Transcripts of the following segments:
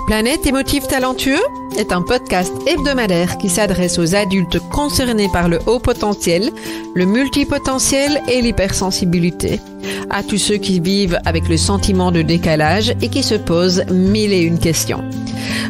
Planète émotif talentueux est un podcast hebdomadaire qui s'adresse aux adultes concernés par le haut potentiel, le multipotentiel et l'hypersensibilité. À tous ceux qui vivent avec le sentiment de décalage et qui se posent mille et une questions.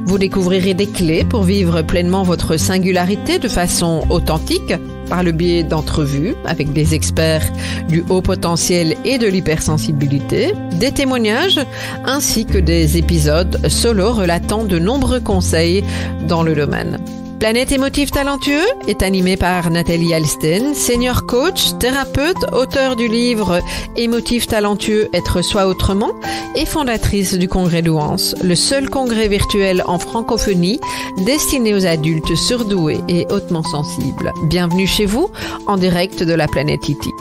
Vous découvrirez des clés pour vivre pleinement votre singularité de façon authentique par le biais d'entrevues avec des experts du haut potentiel et de l'hypersensibilité, des témoignages ainsi que des épisodes solo relatant de nombreux conseils dans le domaine. Planète émotif talentueux est animé par Nathalie Alsten, senior coach, thérapeute, auteure du livre Émotif talentueux, être soi autrement et fondatrice du congrès Douance, le seul congrès virtuel en francophonie destiné aux adultes surdoués et hautement sensibles. Bienvenue chez vous en direct de la planète Iti.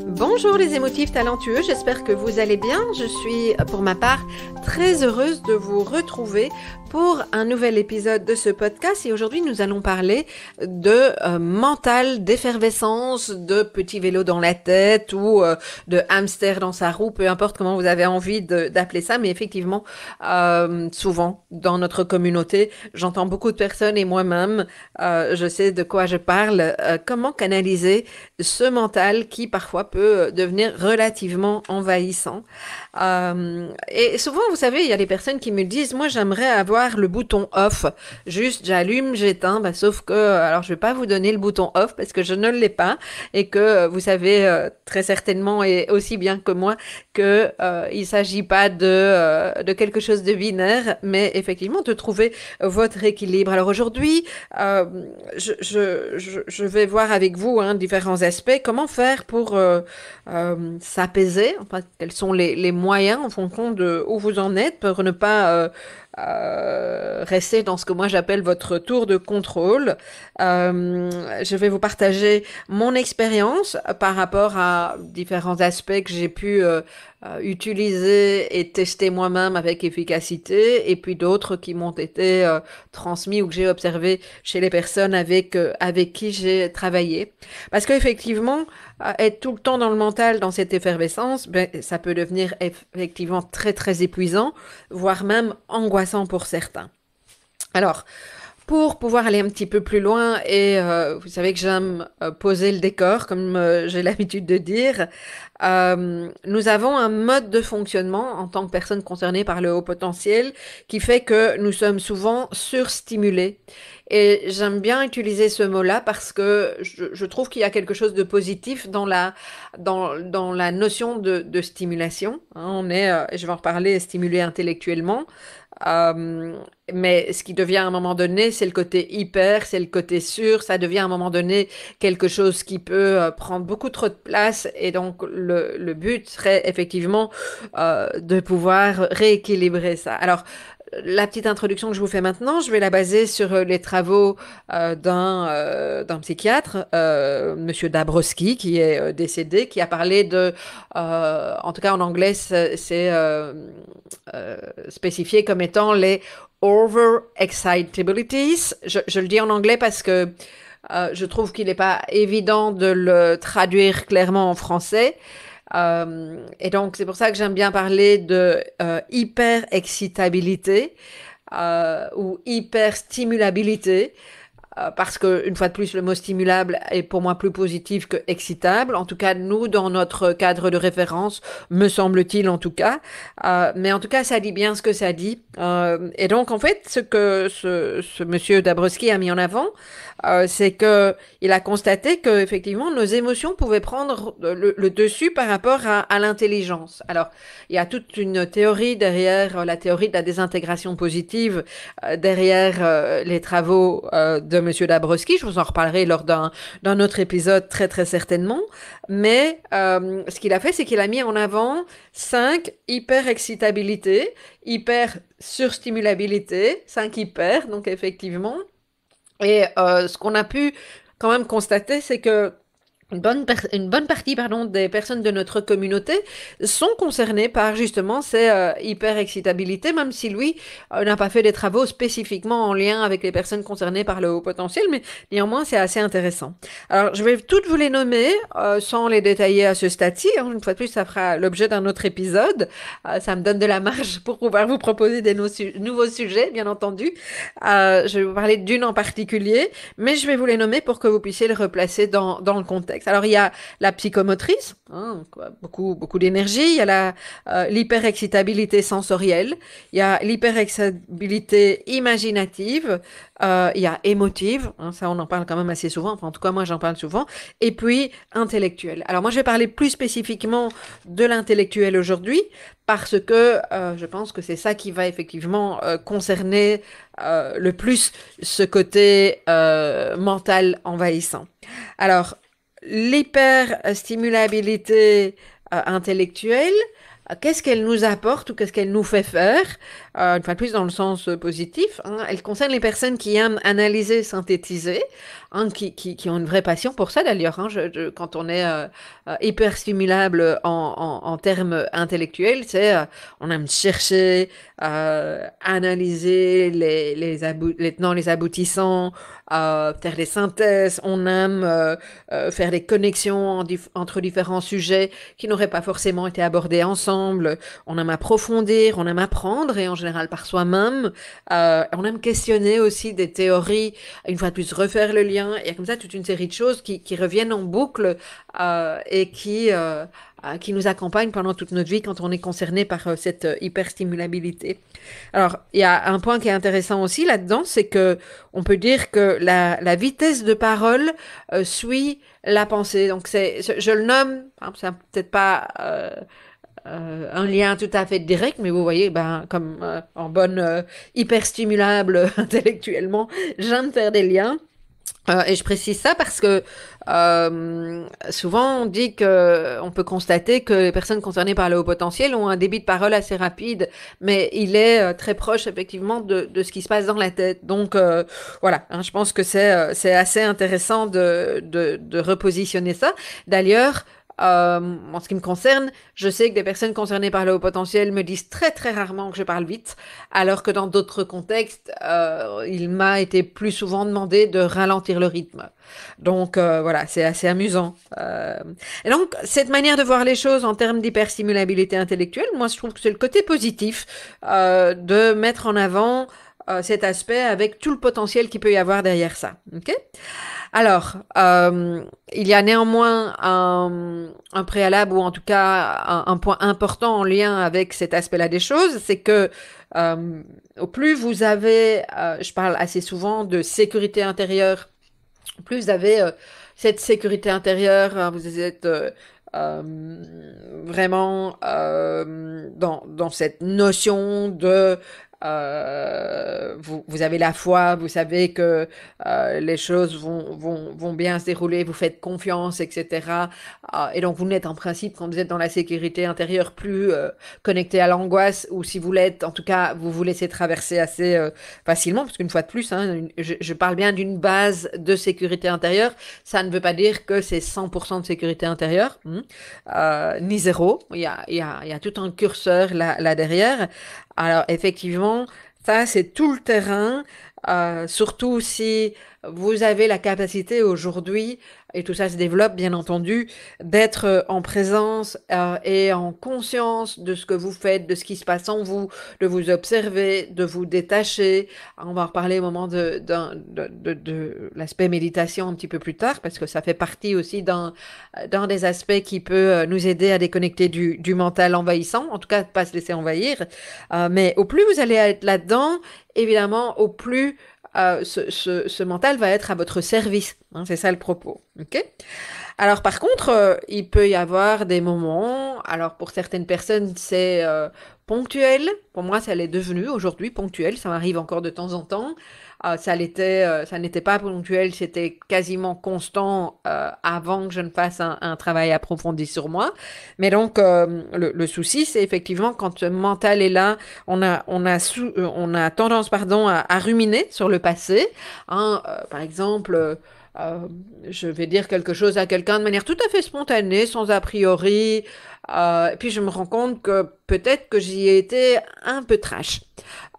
Bonjour les émotifs talentueux, j'espère que vous allez bien. Je suis pour ma part très heureuse de vous retrouver pour un nouvel épisode de ce podcast et aujourd'hui nous allons parler de mental, d'effervescence, de petit vélo dans la tête ou de hamster dans sa roue, peu importe comment vous avez envie d'appeler ça, mais effectivement souvent dans notre communauté j'entends beaucoup de personnes et moi-même je sais de quoi je parle, comment canaliser ce mental qui parfois peut devenir relativement envahissant. Et souvent, vous savez, il y a des personnes qui me disent, moi j'aimerais avoir le bouton off, juste j'allume, j'éteins, sauf que, alors je vais pas vous donner le bouton off parce que je ne l'ai pas et que vous savez très certainement et aussi bien que moi que il s'agit pas de quelque chose de binaire, mais effectivement de trouver votre équilibre. Alors aujourd'hui, je vais voir avec vous différents aspects, comment faire pour s'apaiser, enfin, quels sont les moyens en fonction de où vous en êtes pour ne pas rester dans ce que moi j'appelle votre tour de contrôle. Je vais vous partager mon expérience par rapport à différents aspects que j'ai pu utiliser et tester moi-même avec efficacité et puis d'autres qui m'ont été transmis ou que j'ai observé chez les personnes avec qui j'ai travaillé. Parce qu'effectivement, être tout le temps dans le mental, dans cette effervescence, ça peut devenir effectivement très très épuisant, voire même angoissant pour certains. Alors, pour pouvoir aller un petit peu plus loin, et vous savez que j'aime poser le décor, comme j'ai l'habitude de dire, nous avons un mode de fonctionnement en tant que personne concernée par le haut potentiel qui fait que nous sommes souvent surstimulés. Et j'aime bien utiliser ce mot-là parce que je trouve qu'il y a quelque chose de positif dans la notion de stimulation. On est, je vais en reparler, stimulé intellectuellement. Mais ce qui devient à un moment donné, c'est le côté hyper, c'est le côté sûr, ça devient à un moment donné quelque chose qui peut prendre beaucoup trop de place et donc le but serait effectivement de pouvoir rééquilibrer ça. Alors, la petite introduction que je vous fais maintenant, je vais la baser sur les travaux d'un psychiatre, Monsieur Dabrowski, qui est décédé, qui a parlé de, en tout cas en anglais, c'est spécifié comme étant les over-excitabilities. Je le dis en anglais parce que je trouve qu'il n'est pas évident de le traduire clairement en français. Et donc, c'est pour ça que j'aime bien parler de hyper-excitabilité ou hyper-stimulabilité. Parce que, une fois de plus, le mot stimulable est pour moi plus positif que excitable. En tout cas, nous, dans notre cadre de référence, me semble-t-il en tout cas. Mais en tout cas, ça dit bien ce que ça dit. Et donc, en fait, ce que ce monsieur Dabrowski a mis en avant, c'est que il a constaté que effectivement nos émotions pouvaient prendre le dessus par rapport à l'intelligence. Alors, il y a toute une théorie derrière la théorie de la désintégration positive, derrière les travaux de Monsieur Dabrowski. Je vous en reparlerai lors d'un autre épisode très très certainement. Mais ce qu'il a fait, c'est qu'il a mis en avant 5 hyper-excitabilité, hyper-surstimulabilité, 5 hyper, donc effectivement. Et ce qu'on a pu quand même constater, c'est que une bonne partie, pardon, des personnes de notre communauté sont concernées par justement ces hyper-excitabilités, même si lui n'a pas fait des travaux spécifiquement en lien avec les personnes concernées par le haut potentiel, mais néanmoins c'est assez intéressant. Alors je vais toutes vous les nommer sans les détailler à ce stade-ci, hein. Une fois de plus, ça fera l'objet d'un autre épisode. Ça me donne de la marge pour pouvoir vous proposer des nouveaux sujets, bien entendu. Je vais vous parler d'une en particulier, mais je vais vous les nommer pour que vous puissiez les replacer dans le contexte. Alors, il y a la psychomotrice, hein, quoi, beaucoup d'énergie. Il y a l'hyperexcitabilité sensorielle. Il y a l'hyperexcitabilité imaginative. Il y a émotive, hein, ça on en parle quand même assez souvent, enfin en tout cas moi j'en parle souvent, et puis intellectuelle. Alors moi je vais parler plus spécifiquement de l'intellectuel aujourd'hui, parce que je pense que c'est ça qui va effectivement concerner le plus ce côté mental envahissant. Alors, l'hyperstimulabilité intellectuelle, qu'est-ce qu'elle nous apporte ou qu'est-ce qu'elle nous fait faire? Une fois de plus dans le sens positif, hein, elle concerne les personnes qui aiment analyser, synthétiser, hein, qui ont une vraie passion pour ça d'ailleurs. Hein, quand on est hyper stimulable en termes intellectuels, on aime chercher, analyser les tenants, les aboutissants, faire des synthèses, on aime faire des connexions entre différents sujets qui n'auraient pas forcément été abordés ensemble, on aime approfondir, on aime apprendre et en général par soi-même, on aime questionner aussi des théories, une fois de plus refaire le lien, et comme ça toute une série de choses qui reviennent en boucle et qui nous accompagnent pendant toute notre vie quand on est concerné par cette hyperstimulabilité. Alors, il y a un point qui est intéressant aussi là-dedans, c'est que on peut dire que la vitesse de parole suit la pensée. Donc, je le nomme, hein, c'est peut-être pas un lien tout à fait direct, mais vous voyez, ben, comme en bonne hyperstimulable intellectuellement, j'aime faire des liens. Et je précise ça parce que souvent on dit que on peut constater que les personnes concernées par le haut potentiel ont un débit de parole assez rapide, mais il est très proche effectivement de ce qui se passe dans la tête. Donc voilà, hein, je pense que c'est assez intéressant de repositionner ça. D'ailleurs, en ce qui me concerne, je sais que des personnes concernées par le haut potentiel me disent très très rarement que je parle vite, alors que dans d'autres contextes, il m'a été plus souvent demandé de ralentir le rythme. Donc voilà, c'est assez amusant. Et donc, cette manière de voir les choses en termes d'hyperstimulabilité intellectuelle, moi je trouve que c'est le côté positif de mettre en avant cet aspect avec tout le potentiel qu'il peut y avoir derrière ça. Ok? Alors, il y a néanmoins un préalable ou en tout cas un point important en lien avec cet aspect-là des choses, c'est que au plus vous avez, je parle assez souvent de sécurité intérieure, plus vous avez cette sécurité intérieure, hein, vous êtes euh, vraiment dans cette notion de vous avez la foi, vous savez que les choses vont bien se dérouler, vous faites confiance, etc. Et donc vous n'êtes en principe, quand vous êtes dans la sécurité intérieure, plus connecté à l'angoisse, ou si vous l'êtes, en tout cas, vous vous laissez traverser assez facilement, parce qu'une fois de plus, hein, je parle bien d'une base de sécurité intérieure, ça ne veut pas dire que c'est 100% de sécurité intérieure, ni zéro, il y a tout un curseur là derrière. Alors effectivement, ça c'est tout le terrain, surtout si vous avez la capacité aujourd'hui, et tout ça se développe bien entendu, d'être en présence et en conscience de ce que vous faites, de ce qui se passe en vous, de vous observer, de vous détacher. On va en reparler au moment de l'aspect méditation un petit peu plus tard, parce que ça fait partie aussi d'un des aspects qui peut nous aider à déconnecter du mental envahissant, en tout cas pas se laisser envahir. Mais au plus vous allez être là-dedans, évidemment, au plus ce mental va être à votre service. Hein, c'est ça le propos. Ok? Alors par contre, il peut y avoir des moments, alors pour certaines personnes c'est ponctuel, pour moi ça l'est devenu aujourd'hui ponctuel, ça m'arrive encore de temps en temps. Ça n'était pas ponctuel, c'était quasiment constant avant que je ne fasse un travail approfondi sur moi. Mais donc le souci c'est effectivement quand le mental est là, on a tendance pardon à ruminer sur le passé. Hein, par exemple. euh, je vais dire quelque chose à quelqu'un de manière tout à fait spontanée, sans a priori. Et puis je me rends compte que peut-être que j'y ai été un peu trash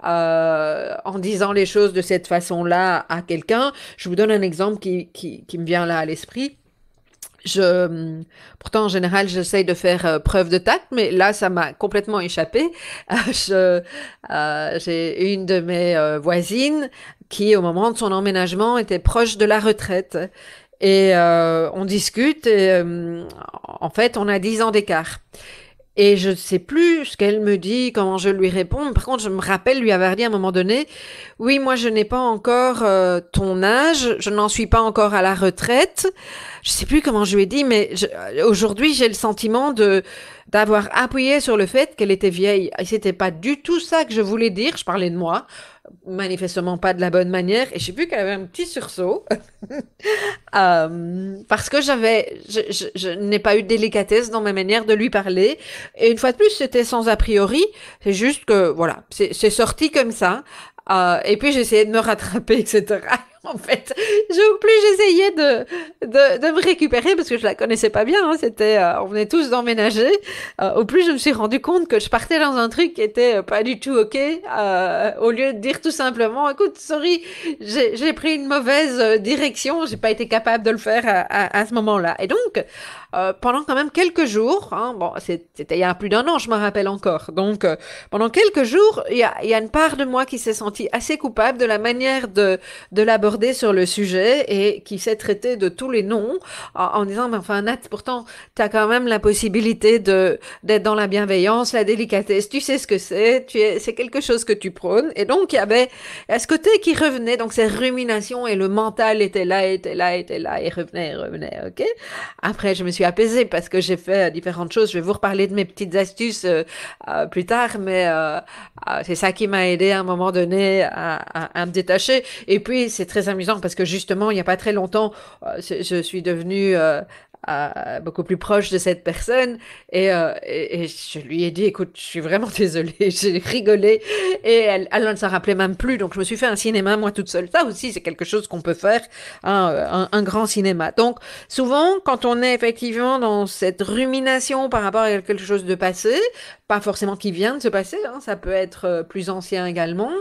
en disant les choses de cette façon-là à quelqu'un. Je vous donne un exemple qui me vient là à l'esprit. Pourtant, en général, j'essaye de faire preuve de tact, mais là, ça m'a complètement échappé. J'ai une de mes voisines qui, au moment de son emménagement, était proche de la retraite. Et on discute, et en fait, on a 10 ans d'écart. Et je ne sais plus ce qu'elle me dit, comment je lui réponds. Par contre, je me rappelle lui avoir dit à un moment donné, oui, moi, je n'ai pas encore ton âge, je n'en suis pas encore à la retraite. Je sais plus comment je lui ai dit, mais aujourd'hui, j'ai le sentiment d'avoir appuyé sur le fait qu'elle était vieille. Et c'était pas du tout ça que je voulais dire. Je parlais de moi, manifestement pas de la bonne manière. Et je sais plus qu'elle avait un petit sursaut. Parce que je n'ai pas eu de délicatesse dans ma manière de lui parler. Et une fois de plus, c'était sans a priori. C'est juste que, voilà, c'est sorti comme ça. Et puis j'essayais de me rattraper, etc. En fait, au plus j'essayais de me récupérer parce que je la connaissais pas bien. Hein, on venait tous d'emménager. Au plus je me suis rendu compte que je partais dans un truc qui était pas du tout ok. Au lieu de dire tout simplement, écoute, sorry, j'ai pris une mauvaise direction. J'ai pas été capable de le faire à ce moment-là. Et donc, pendant quand même quelques jours, hein, bon, c'était il y a plus d'1 an, je me rappelle encore. Donc, pendant quelques jours, il y a une part de moi qui s'est sentie assez coupable de la manière de l'aborder sur le sujet et qui s'est traité de tous les noms en disant, mais enfin, Nat, pourtant, tu as quand même la possibilité d'être dans la bienveillance, la délicatesse, tu sais ce que c'est quelque chose que tu prônes. Et donc, il y avait ce côté qui revenait, donc ces ruminations et le mental était là, était là, était là, et revenait, ok? Après, je me suis apaisée parce que j'ai fait différentes choses. Je vais vous reparler de mes petites astuces plus tard, mais c'est ça qui m'a aidé à un moment donné à me détacher. Et puis, c'est très amusant parce que justement, il n'y a pas très longtemps, je suis devenue beaucoup plus proche de cette personne et je lui ai dit, écoute, je suis vraiment désolée, j'ai rigolé et elle ne s'en rappelait même plus. Donc, je me suis fait un cinéma, moi, toute seule. Ça aussi, c'est quelque chose qu'on peut faire, hein, un grand cinéma. Donc, souvent, quand on est effectivement dans cette rumination par rapport à quelque chose de passé, pas forcément qui vient de se passer, hein, ça peut être plus ancien également.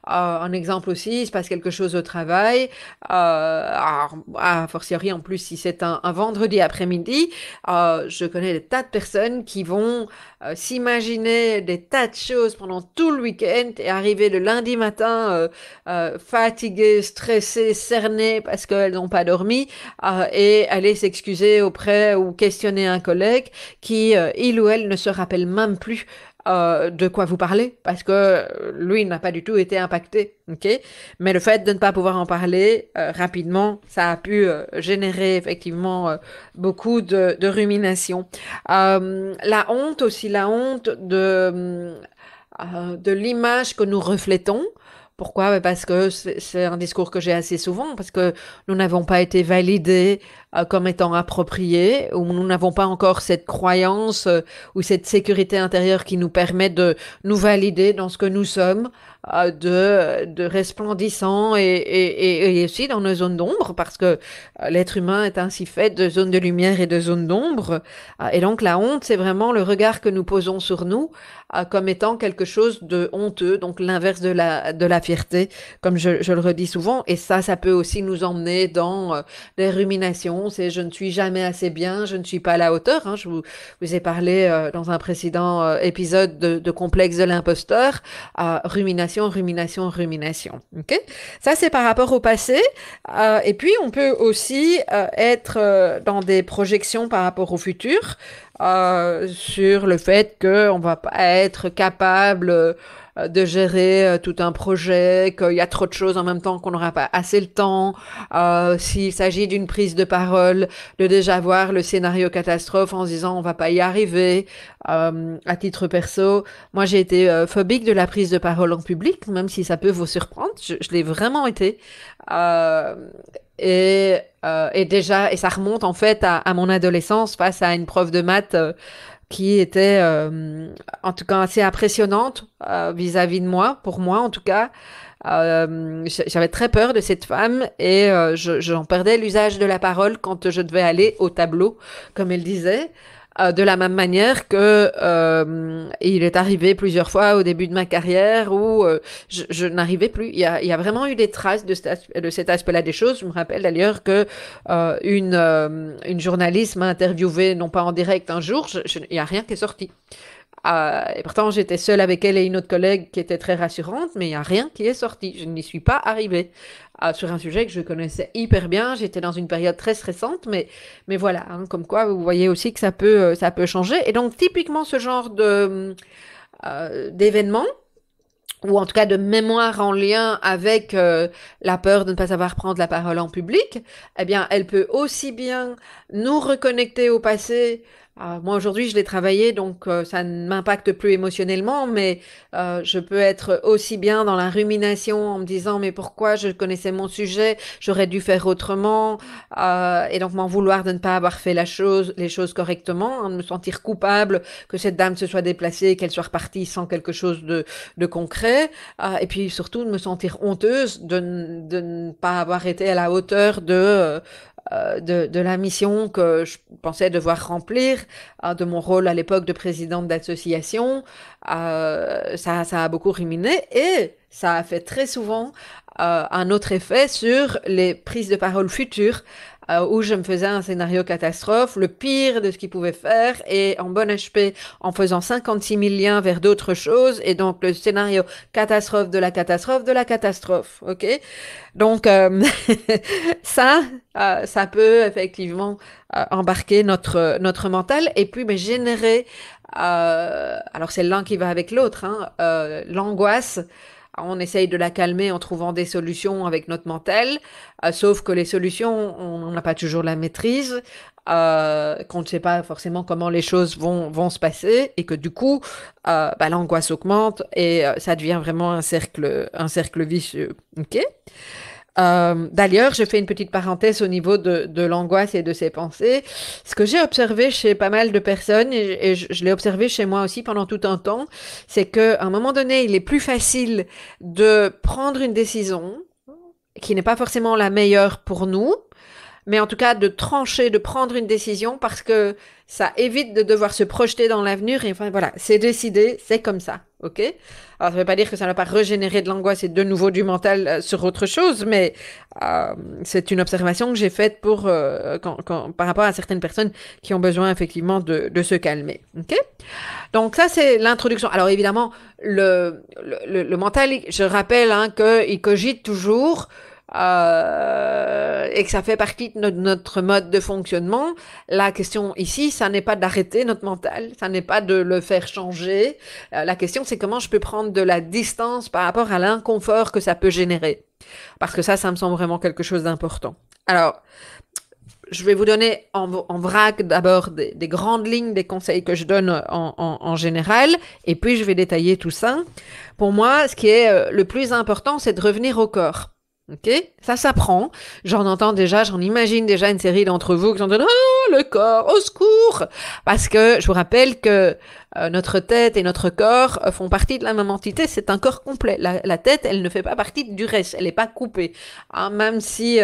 Un exemple aussi, il se passe quelque chose au travail, alors, a fortiori en plus si c'est un vendredi après-midi, je connais des tas de personnes qui vont s'imaginer des tas de choses pendant tout le week-end et arriver le lundi matin fatiguées, stressées, cernées parce qu'elles n'ont pas dormi et aller s'excuser auprès ou questionner un collègue qui, il ou elle, ne se rappelle même plus de quoi vous parlez, parce que lui n'a pas du tout été impacté, ok? Mais le fait de ne pas pouvoir en parler rapidement, ça a pu générer effectivement beaucoup de rumination. La honte aussi, la honte de l'image que nous reflétons. Pourquoi? Ben parce que c'est un discours que j'ai assez souvent, parce que nous n'avons pas été validés comme étant appropriés, ou nous n'avons pas encore cette croyance ou cette sécurité intérieure qui nous permet de nous valider dans ce que nous sommes, de resplendissants et aussi dans nos zones d'ombre, parce que l'être humain est ainsi fait de zones de lumière et de zones d'ombre. Et donc la honte, c'est vraiment le regard que nous posons sur nous comme étant quelque chose de honteux, donc l'inverse de la fierté, comme je le redis souvent. Et ça peut aussi nous emmener dans des ruminations. C'est je ne suis jamais assez bien, je ne suis pas à la hauteur. Hein. Vous ai parlé dans un précédent épisode de complexe de l'imposteur. Rumination, rumination, rumination. Ok. Ça, c'est par rapport au passé. Et puis, on peut aussi être dans des projections par rapport au futur. Sur le fait qu'on va pas être capable de gérer tout un projet, qu'il y a trop de choses en même temps qu'on n'aura pas assez le temps. S'il s'agit d'une prise de parole, de déjà voir le scénario catastrophe en se disant on va pas y arriver. À titre perso, moi j'ai été phobique de la prise de parole en public, même si ça peut vous surprendre. Je l'ai vraiment été. Euh, et déjà, et ça remonte en fait à mon adolescence face à une prof de maths qui était en tout cas assez impressionnante vis-à-vis de moi, pour moi en tout cas. J'avais très peur de cette femme et j'en perdais l'usage de la parole quand je devais aller au tableau, comme elle disait. De la même manière que il est arrivé plusieurs fois au début de ma carrière où je n'arrivais plus. Il y a vraiment eu des traces de cet aspect-là des choses. Je me rappelle d'ailleurs que une journaliste m'a interviewé, non pas en direct un jour, il n'y a rien qui est sorti. Et pourtant, j'étais seule avec elle et une autre collègue qui était très rassurante, mais il n'y a rien qui est sorti. Je n'y suis pas arrivée sur un sujet que je connaissais hyper bien. J'étais dans une période très stressante, mais voilà, hein, comme quoi vous voyez aussi que ça peut changer. Et donc, typiquement, ce genre d'événement, ou en tout cas de mémoire en lien avec la peur de ne pas savoir prendre la parole en public, eh bien, elle peut aussi bien nous reconnecter au passé. Moi, aujourd'hui, je l'ai travaillé, donc ça ne m'impacte plus émotionnellement, mais je peux être aussi bien dans la rumination en me disant, mais pourquoi je connaissais mon sujet, j'aurais dû faire autrement, et donc m'en vouloir de ne pas avoir fait les choses correctement, hein, de me sentir coupable que cette dame se soit déplacée, qu'elle soit repartie sans quelque chose de concret, et puis surtout de me sentir honteuse de ne pas avoir été à la hauteur de la mission que je pensais devoir remplir, de mon rôle à l'époque de présidente d'association. Ça a beaucoup ruminé et ça a fait très souvent un autre effet sur les prises de parole futures où je me faisais un scénario catastrophe, le pire de ce qu'il pouvait faire, et en bon HP, en faisant 56 000 liens vers d'autres choses, et donc le scénario catastrophe de la catastrophe de la catastrophe, ok? Donc, ça, ça peut effectivement embarquer notre mental, et puis mais générer, alors c'est l'un qui va avec l'autre, hein, l'angoisse. On essaye de la calmer en trouvant des solutions avec notre mental, sauf que les solutions, on n'a pas toujours la maîtrise, qu'on ne sait pas forcément comment les choses vont se passer, et que du coup, l'angoisse augmente et ça devient vraiment un cercle vicieux. Ok? D'ailleurs, je fais une petite parenthèse au niveau de l'angoisse et de ses pensées. Ce que j'ai observé chez pas mal de personnes, et je l'ai observé chez moi aussi pendant tout un temps, c'est qu'à un moment donné, il est plus facile de prendre une décision qui n'est pas forcément la meilleure pour nous, mais en tout cas de trancher, de prendre une décision parce que ça évite de devoir se projeter dans l'avenir et enfin voilà, c'est décidé, c'est comme ça, ok? Alors ça ne veut pas dire que ça ne va pas régénérer de l'angoisse et de nouveau du mental sur autre chose, mais c'est une observation que j'ai faite par rapport à certaines personnes qui ont besoin effectivement de se calmer, ok? Donc ça c'est l'introduction. Alors évidemment, le mental, je rappelle hein, qu'il cogite toujours et que ça fait partie de notre mode de fonctionnement. La question ici, ça n'est pas d'arrêter notre mental, ça n'est pas de le faire changer. La question, c'est comment je peux prendre de la distance par rapport à l'inconfort que ça peut générer. Parce que ça me semble vraiment quelque chose d'important. Alors, je vais vous donner en vrac d'abord des grandes lignes des conseils que je donne en général, et puis je vais détailler tout ça. Pour moi, ce qui est le plus important, c'est de revenir au corps. Ok, ça s'apprend. J'en imagine déjà une série d'entre vous qui sont en train de oh, le corps, au secours! Parce que je vous rappelle que notre tête et notre corps font partie de la même entité. C'est un corps complet. La tête, elle ne fait pas partie du reste. Elle n'est pas coupée. Hein, même si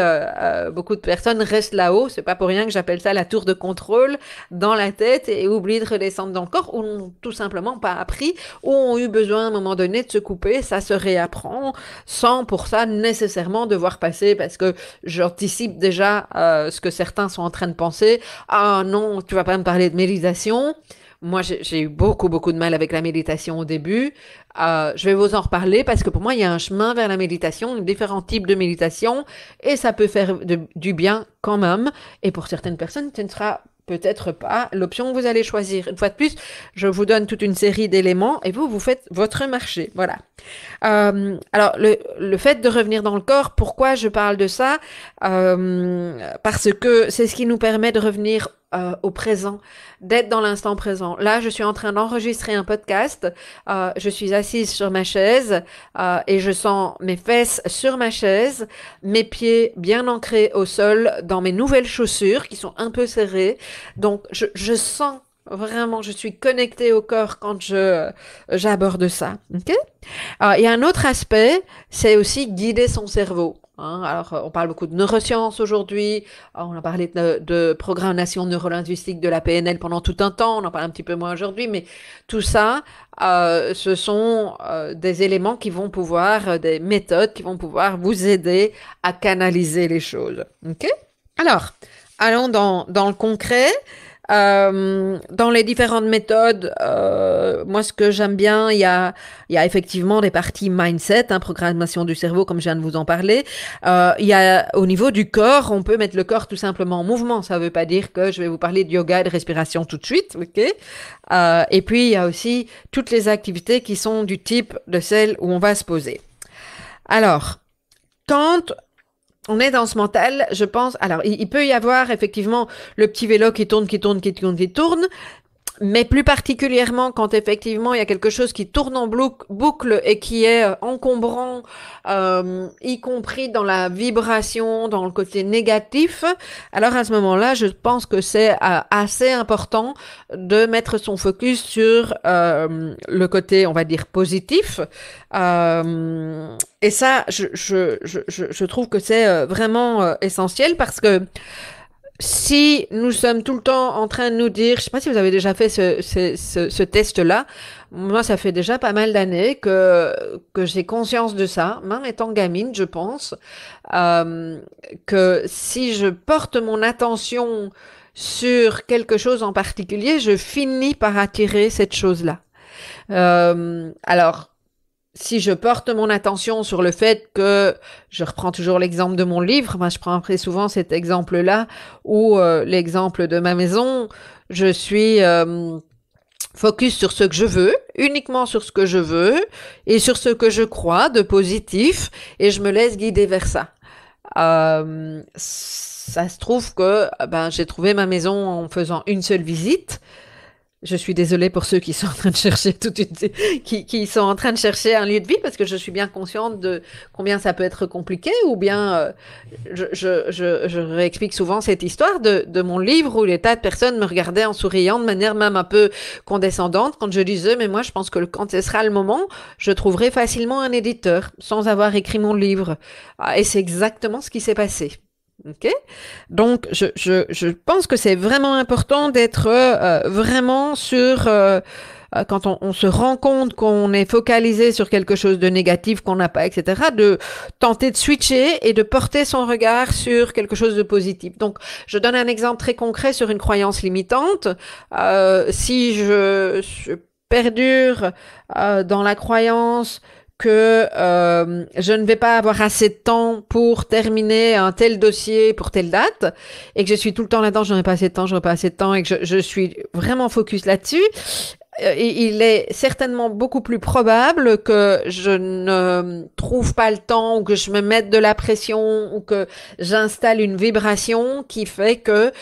beaucoup de personnes restent là-haut, c'est pas pour rien que j'appelle ça la tour de contrôle dans la tête et oublient de redescendre dans le corps ou n'ont tout simplement pas appris ou ont eu besoin à un moment donné de se couper. Ça se réapprend sans pour ça nécessairement devoir passer parce que j'anticipe déjà ce que certains sont en train de penser. Ah non, tu vas pas me parler de méditation. Moi, j'ai eu beaucoup de mal avec la méditation au début. Je vais vous en reparler parce que pour moi, il y a un chemin vers la méditation, différents types de méditation, et ça peut faire du bien quand même. Et pour certaines personnes, ce ne sera peut-être pas l'option que vous allez choisir. Une fois de plus, je vous donne toute une série d'éléments et vous faites votre marché. Voilà. Alors, le fait de revenir dans le corps, pourquoi je parle de ça? Parce que c'est ce qui nous permet de revenir au présent, d'être dans l'instant présent. Là, je suis en train d'enregistrer un podcast, je suis assise sur ma chaise et je sens mes fesses sur ma chaise, mes pieds bien ancrés au sol dans mes nouvelles chaussures qui sont un peu serrées. Donc, je sens vraiment, je suis connectée au corps quand j'aborde ça. Ok? Il y a un autre aspect, c'est aussi guider son cerveau. Hein. Alors, on parle beaucoup de neurosciences aujourd'hui, on a parlé de programmation neurolinguistique de la PNL pendant tout un temps, on en parle un petit peu moins aujourd'hui, mais tout ça, ce sont des éléments qui vont pouvoir, des méthodes qui vont pouvoir vous aider à canaliser les choses. Ok? Alors, allons dans le concret. Dans les différentes méthodes, moi ce que j'aime bien, il y a effectivement des parties mindset, hein, programmation du cerveau comme je viens de vous en parler. Il y a au niveau du corps, on peut mettre le corps tout simplement en mouvement. Ça ne veut pas dire que je vais vous parler de yoga et de respiration tout de suite, ok? Et puis il y a aussi toutes les activités qui sont du type de celles où on va se poser. Alors, quand on est dans ce mental, je pense. Alors, il peut y avoir effectivement le petit vélo qui tourne, qui tourne, qui tourne, qui tourne. Mais plus particulièrement quand effectivement il y a quelque chose qui tourne en boucle et qui est encombrant, y compris dans la vibration, dans le côté négatif, alors à ce moment-là, je pense que c'est assez important de mettre son focus sur le côté, on va dire, positif. Et ça, je trouve que c'est vraiment essentiel parce que si nous sommes tout le temps en train de nous dire, je ne sais pas si vous avez déjà fait ce test-là, moi ça fait déjà pas mal d'années que j'ai conscience de ça, même étant gamine, je pense, que si je porte mon attention sur quelque chose en particulier, je finis par attirer cette chose-là. Alors, si je porte mon attention sur le fait que, je reprends toujours l'exemple de mon livre, moi je prends très souvent cet exemple-là, ou l'exemple de ma maison, je suis focus sur ce que je veux, uniquement sur ce que je veux, et sur ce que je crois de positif, et je me laisse guider vers ça. Ça se trouve que j'ai trouvé ma maison en faisant une seule visite. Je suis désolée pour ceux qui sont en train de chercher qui sont en train de chercher un lieu de vie parce que je suis bien consciente de combien ça peut être compliqué ou bien je réexplique souvent cette histoire de mon livre où des tas de personnes me regardaient en souriant de manière même un peu condescendante quand je disais mais moi je pense que quand ce sera le moment je trouverai facilement un éditeur sans avoir écrit mon livre et c'est exactement ce qui s'est passé. Ok, donc je pense que c'est vraiment important d'être vraiment sur quand on se rend compte qu'on est focalisé sur quelque chose de négatif qu'on n'a pas, etc., de tenter de switcher et de porter son regard sur quelque chose de positif. Donc, je donne un exemple très concret sur une croyance limitante. Si je perdure dans la croyance que je ne vais pas avoir assez de temps pour terminer un tel dossier pour telle date et que je suis tout le temps là-dedans, j'aurai pas assez de temps, j'aurai pas assez de temps et que je suis vraiment focus là-dessus, il est certainement beaucoup plus probable que je ne trouve pas le temps ou que je me mette de la pression ou que j'installe une vibration qui fait que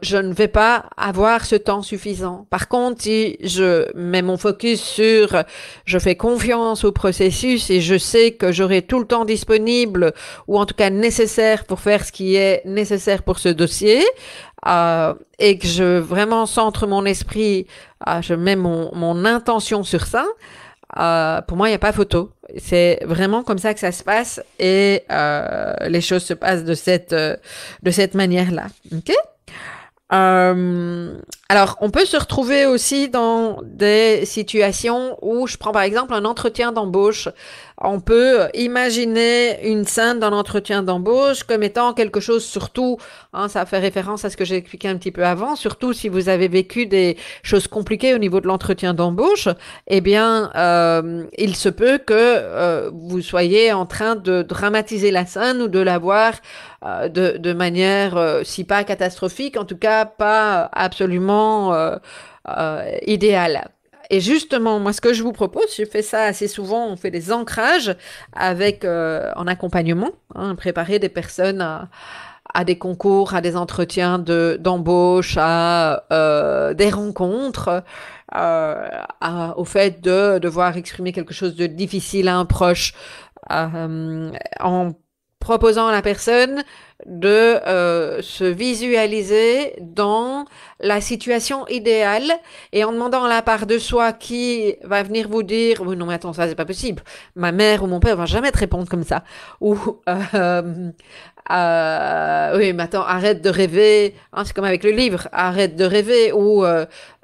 je ne vais pas avoir ce temps suffisant. Par contre, si je mets mon focus sur, je fais confiance au processus et je sais que j'aurai tout le temps disponible ou en tout cas nécessaire pour faire ce qui est nécessaire pour ce dossier, et que je vraiment centre mon esprit, je mets mon intention sur ça, pour moi, il n'y a pas photo. C'est vraiment comme ça que ça se passe et les choses se passent de cette manière-là. Ok? Alors, on peut se retrouver aussi dans des situations où je prends par exemple un entretien d'embauche. On peut imaginer une scène d'un entretien d'embauche comme étant quelque chose, surtout, hein, ça fait référence à ce que j'ai expliqué un petit peu avant, surtout si vous avez vécu des choses compliquées au niveau de l'entretien d'embauche, eh bien, il se peut que vous soyez en train de dramatiser la scène ou de la voir de manière, si pas catastrophique, en tout cas pas absolument idéale. Et justement, moi, ce que je vous propose, je fais ça assez souvent, on fait des ancrages avec en accompagnement, hein, préparer des personnes à des concours, à des entretiens d'embauche, à des rencontres, au fait de devoir exprimer quelque chose de difficile à un proche, en proposant à la personne de se visualiser dans la situation idéale et en demandant à la part de soi qui va venir vous dire oh, non mais attends ça c'est pas possible, ma mère ou mon père va jamais te répondre comme ça, ou oui mais attends arrête de rêver, hein, c'est comme avec le livre arrête de rêver, ou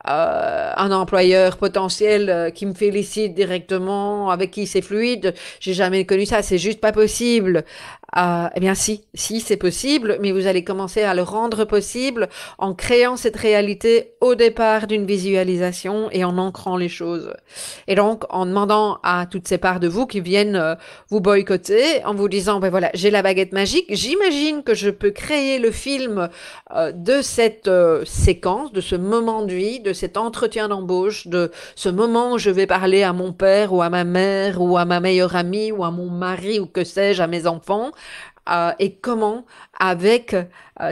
un employeur potentiel qui me félicite directement, avec qui c'est fluide, j'ai jamais connu ça, c'est juste pas possible. Eh bien si c'est possible, mais vous allez commencer à le rendre possible en créant cette réalité au départ d'une visualisation et en ancrant les choses. Et donc en demandant à toutes ces parts de vous qui viennent vous boycotter, en vous disant ben voilà j'ai la baguette magique, j'imagine que je peux créer le film de cette séquence, de ce moment de vie, de cet entretien d'embauche, de ce moment où je vais parler à mon père ou à ma mère ou à ma meilleure amie ou à mon mari ou que sais-je, à mes enfants, et comment, avec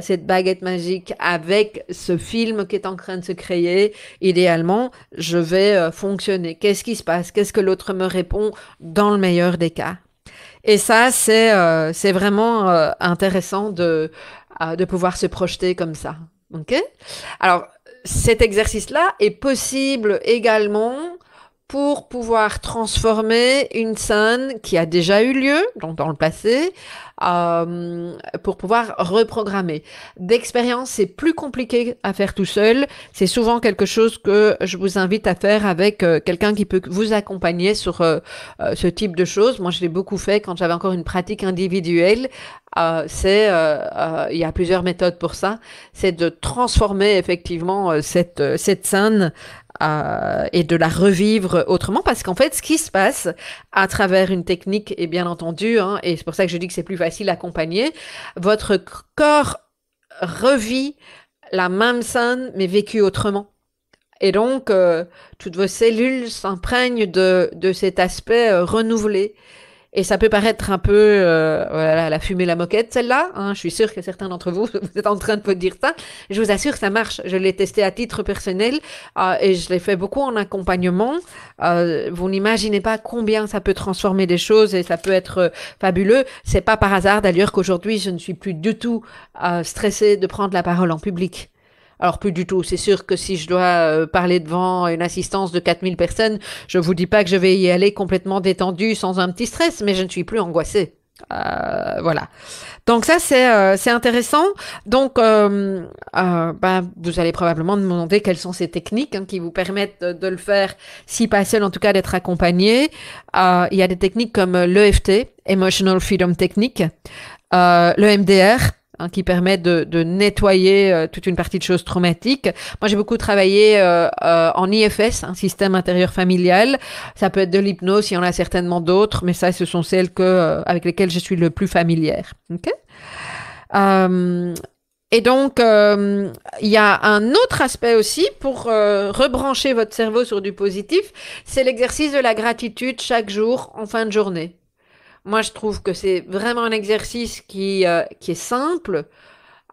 cette baguette magique, avec ce film qui est en train de se créer, idéalement, je vais fonctionner. Qu'est-ce qui se passe? Qu'est-ce que l'autre me répond dans le meilleur des cas? Et ça, c'est vraiment intéressant de pouvoir se projeter comme ça. OK? Alors, cet exercice-là est possible également pour pouvoir transformer une scène qui a déjà eu lieu, donc dans le passé, pour pouvoir reprogrammer. D'expérience, c'est plus compliqué à faire tout seul. C'est souvent quelque chose que je vous invite à faire avec quelqu'un qui peut vous accompagner sur ce type de choses. Moi, je l'ai beaucoup fait quand j'avais encore une pratique individuelle. Il y a plusieurs méthodes pour ça. C'est de transformer effectivement cette scène et de la revivre autrement, parce qu'en fait, ce qui se passe à travers une technique, et bien entendu, hein, et c'est pour ça que je dis que c'est plus facile à accompagner, votre corps revit la même scène, mais vécue autrement. Et donc, toutes vos cellules s'imprègnent de cet aspect renouvelé. Et ça peut paraître un peu, voilà, la fumée, la moquette, celle-là. Hein, je suis sûre que certains d'entre vous, vous êtes en train de vous dire ça. Je vous assure que ça marche. Je l'ai testé à titre personnel et je l'ai fait beaucoup en accompagnement. Vous n'imaginez pas combien ça peut transformer des choses et ça peut être fabuleux. C'est pas par hasard d'ailleurs qu'aujourd'hui, je ne suis plus du tout stressée de prendre la parole en public. Alors plus du tout, c'est sûr que si je dois parler devant une assistance de 4000 personnes, je vous dis pas que je vais y aller complètement détendue sans un petit stress, mais je ne suis plus angoissée. Voilà. Donc ça c'est intéressant. Donc vous allez probablement me demander quelles sont ces techniques hein, qui vous permettent de le faire, si pas seul en tout cas d'être accompagné. Il y a des techniques comme l'EFT, Emotional Freedom Technique, le MDR, hein, qui permet de nettoyer toute une partie de choses traumatiques. Moi, j'ai beaucoup travaillé en IFS, un système intérieur familial. Ça peut être de l'hypnose, il y en a certainement d'autres, mais ça, ce sont celles avec lesquelles je suis le plus familière. Okay? Et donc, il y a un autre aspect aussi pour rebrancher votre cerveau sur du positif, c'est l'exercice de la gratitude chaque jour en fin de journée. Moi, je trouve que c'est vraiment un exercice qui est simple.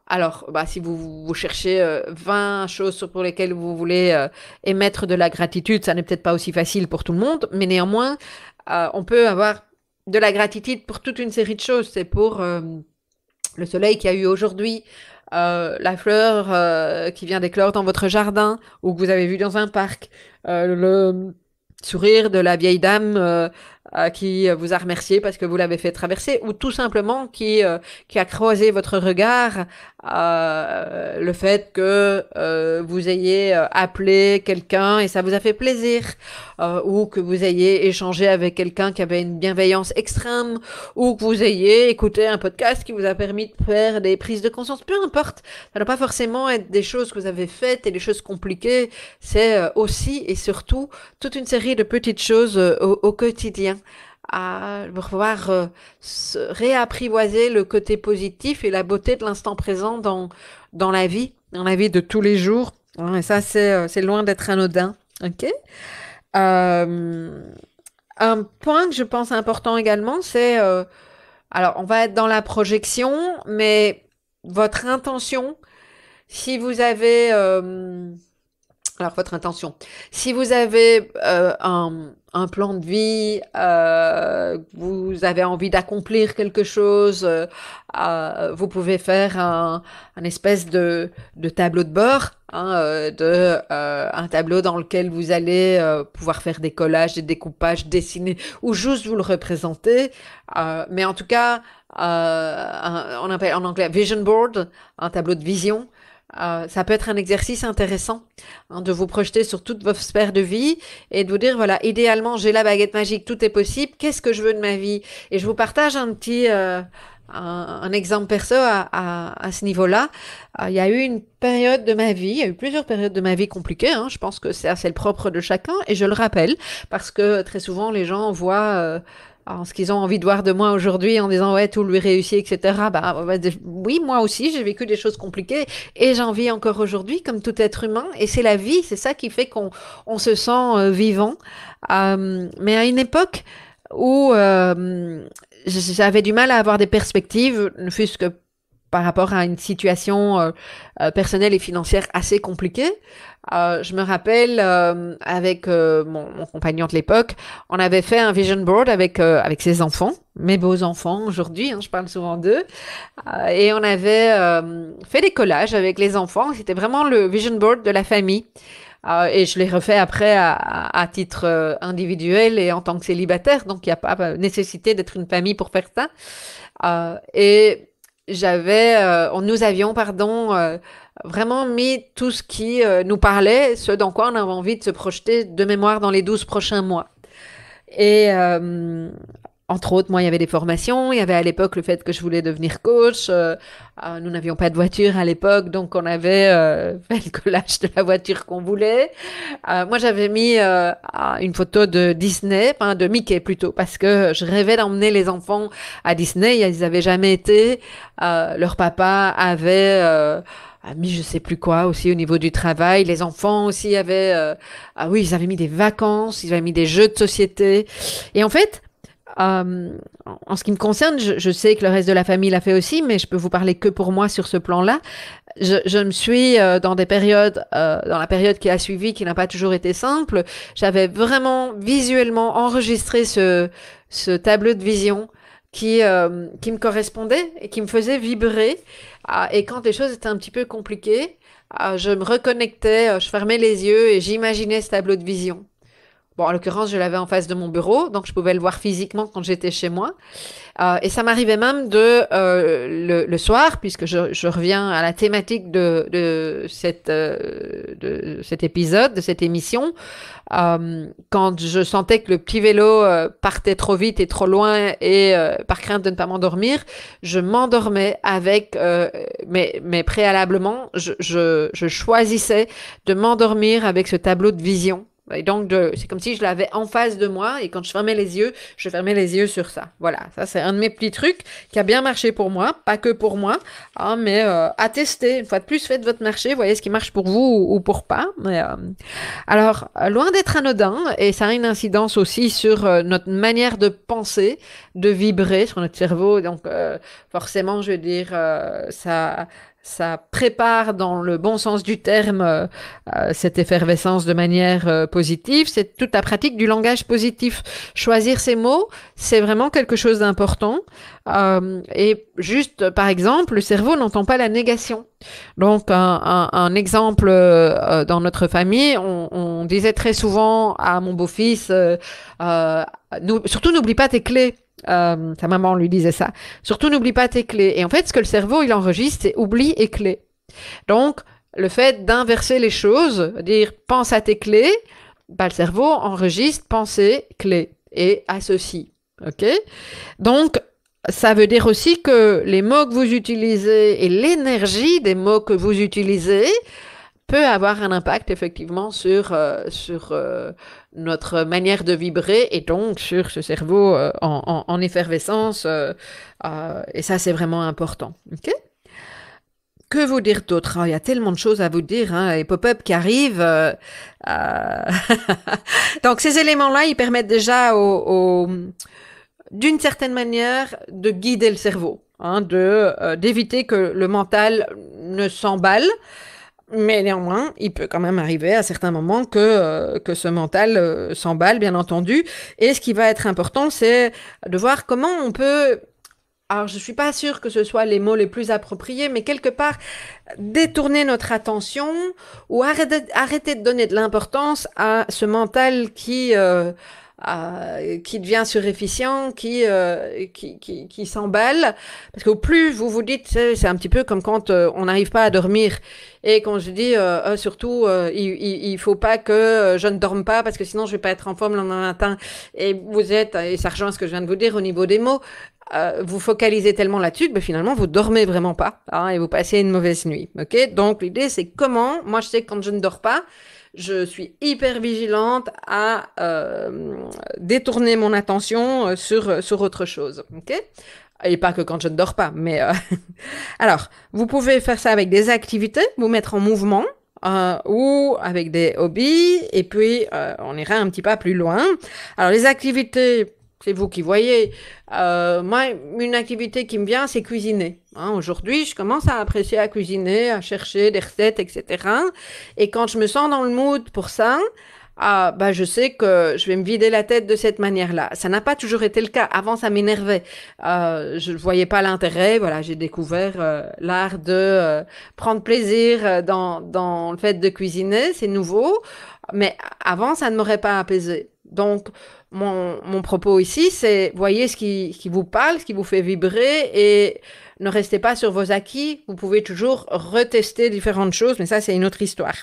Alors, si vous cherchez 20 choses pour lesquelles vous voulez émettre de la gratitude, ça n'est peut-être pas aussi facile pour tout le monde, mais néanmoins, on peut avoir de la gratitude pour toute une série de choses. C'est pour le soleil qu'il y a eu aujourd'hui, la fleur qui vient d'éclore dans votre jardin ou que vous avez vu dans un parc, le sourire de la vieille dame qui vous a remercié parce que vous l'avez fait traverser, ou tout simplement qui a croisé votre regard, le fait que vous ayez appelé quelqu'un et ça vous a fait plaisir, ou que vous ayez échangé avec quelqu'un qui avait une bienveillance extrême, ou que vous ayez écouté un podcast qui vous a permis de faire des prises de conscience, peu importe. Ça ne doit pas forcément être des choses que vous avez faites et des choses compliquées, c'est aussi et surtout toute une série de petites choses au quotidien, à pouvoir se réapprivoiser le côté positif et la beauté de l'instant présent dans la vie de tous les jours. Et ça, c'est loin d'être anodin. Ok. Un point que je pense important également, c'est alors on va être dans la projection, mais votre intention, si vous avez alors, votre intention. Si vous avez un plan de vie, vous avez envie d'accomplir quelque chose, vous pouvez faire un espèce de tableau de bord, hein, un tableau dans lequel vous allez pouvoir faire des collages, des découpages, dessiner, ou juste vous le représenter. Mais en tout cas, on appelle en anglais vision board, un tableau de vision. Ça peut être un exercice intéressant, hein, de vous projeter sur toute votre sphère de vie et de vous dire, voilà, idéalement, j'ai la baguette magique, tout est possible, qu'est-ce que je veux de ma vie? Et je vous partage un exemple perso à ce niveau-là. Il y a eu une période de ma vie, il y a eu plusieurs périodes de ma vie compliquées, hein, je pense que c'est le propre de chacun, et je le rappelle, parce que très souvent, les gens voient... ce qu'ils ont envie de voir de moi aujourd'hui en disant ouais tout lui réussit etc. Oui moi aussi j'ai vécu des choses compliquées et j'en vis encore aujourd'hui comme tout être humain et c'est la vie, c'est ça qui fait qu'on se sent vivant. Mais à une époque où j'avais du mal à avoir des perspectives, ne fût-ce que par rapport à une situation personnelle et financière assez compliquée. Je me rappelle avec mon compagnon de l'époque, on avait fait un vision board avec ses enfants, mes beaux enfants aujourd'hui, hein, je parle souvent d'eux, et on avait fait des collages avec les enfants. C'était vraiment le vision board de la famille. Et je l'ai refait après à titre individuel et en tant que célibataire, donc il n'y a pas nécessité d'être une famille pour faire ça. Et nous avions, pardon, vraiment mis tout ce qui nous parlait, ce dans quoi on avait envie de se projeter de mémoire dans les 12 prochains mois. Et entre autres, moi, il y avait des formations. Il y avait à l'époque le fait que je voulais devenir coach. Nous n'avions pas de voiture à l'époque, donc on avait fait le collage de la voiture qu'on voulait. Moi, j'avais mis une photo de Disney, enfin de Mickey plutôt, parce que je rêvais d'emmener les enfants à Disney. Ils n'avaient jamais été. Leur papa avait... a mis je sais plus quoi aussi au niveau du travail. Les enfants aussi avaient... ah oui, ils avaient mis des vacances, ils avaient mis des jeux de société. Et en fait... en ce qui me concerne, je sais que le reste de la famille l'a fait aussi, mais je peux vous parler que pour moi sur ce plan-là. Je me suis dans des périodes, dans la période qui a suivi, qui n'a pas toujours été simple, j'avais vraiment visuellement enregistré ce tableau de vision qui me correspondait et qui me faisait vibrer. Et quand les choses étaient un petit peu compliquées, je me reconnectais, je fermais les yeux et j'imaginais ce tableau de vision. Bon, en l'occurrence, je l'avais en face de mon bureau, donc je pouvais le voir physiquement quand j'étais chez moi. Et ça m'arrivait même le soir, puisque je reviens à la thématique de cet épisode, de cette émission, quand je sentais que le petit vélo partait trop vite et trop loin et par crainte de ne pas m'endormir, je m'endormais avec, mais préalablement, je choisissais de m'endormir avec ce tableau de vision. Et donc, c'est comme si je l'avais en face de moi et quand je fermais les yeux, je fermais les yeux sur ça. Voilà, ça c'est un de mes petits trucs qui a bien marché pour moi, pas que pour moi, hein, mais à tester. Une fois de plus, faites votre marché, voyez ce qui marche pour vous ou pour pas. Mais, alors, loin d'être anodin, et ça a une incidence aussi sur notre manière de penser, de vibrer sur notre cerveau. Donc, forcément, je veux dire, ça prépare dans le bon sens du terme cette effervescence de manière positive. C'est toute la pratique du langage positif. Choisir ses mots, c'est vraiment quelque chose d'important. Et juste, par exemple, le cerveau n'entend pas la négation. Donc, un exemple dans notre famille, on disait très souvent à mon beau-fils, surtout n'oublie pas tes clés. Sa maman lui disait ça. Surtout, n'oublie pas tes clés. Et en fait, ce que le cerveau, il enregistre, c'est oubli et clés. Donc, le fait d'inverser les choses, dire pense à tes clés, bah, le cerveau enregistre pensée, clé et associe. OK? Donc, ça veut dire aussi que les mots que vous utilisez et l'énergie des mots que vous utilisez peut avoir un impact effectivement sur notre manière de vibrer et donc sur ce cerveau en effervescence. Et ça, c'est vraiment important. OK? Que vous dire d'autre? Il y a tellement de choses à vous dire, hein, les pop-up qui arrivent. Donc, ces éléments-là, ils permettent déjà d'une certaine manière, de guider le cerveau. hein, d'éviter que le mental ne s'emballe. Mais néanmoins, il peut quand même arriver à certains moments que ce mental s'emballe, bien entendu. Et ce qui va être important, c'est de voir comment on peut... Alors, je suis pas sûre que ce soit les mots les plus appropriés, mais quelque part, détourner notre attention ou arrêter de donner de l'importance à ce mental qui devient surefficient, qui s'emballe. Parce qu'au plus vous vous dites, c'est un petit peu comme quand on n'arrive pas à dormir. Et quand je dis, surtout, il faut pas que je ne dorme pas parce que sinon je vais pas être en forme le lendemain matin. Et vous êtes, et ça rejoint ce que je viens de vous dire au niveau des mots, vous focalisez tellement là-dessus que ben, finalement vous dormez vraiment pas, hein, et vous passez une mauvaise nuit. Ok, donc l'idée c'est comment. Moi je sais que quand je ne dors pas, je suis hyper vigilante à détourner mon attention sur autre chose. Ok, et pas que quand je ne dors pas, mais alors vous pouvez faire ça avec des activités, vous mettre en mouvement. Ou avec des hobbies, et puis on ira un petit pas plus loin. Alors les activités, c'est vous qui voyez. Moi, une activité qui me vient, c'est cuisiner. Hein, aujourd'hui, je commence à apprécier à cuisiner, à chercher des recettes, etc. Et quand je me sens dans le mood pour ça, bah, je sais que je vais me vider la tête de cette manière-là. Ça n'a pas toujours été le cas. Avant, ça m'énervait. Je ne voyais pas l'intérêt. Voilà, j'ai découvert l'art de prendre plaisir dans le fait de cuisiner. C'est nouveau. Mais avant, ça ne m'aurait pas apaisé. Donc, mon propos ici, c'est voyez ce qui vous parle, ce qui vous fait vibrer et ne restez pas sur vos acquis. Vous pouvez toujours retester différentes choses, mais ça, c'est une autre histoire.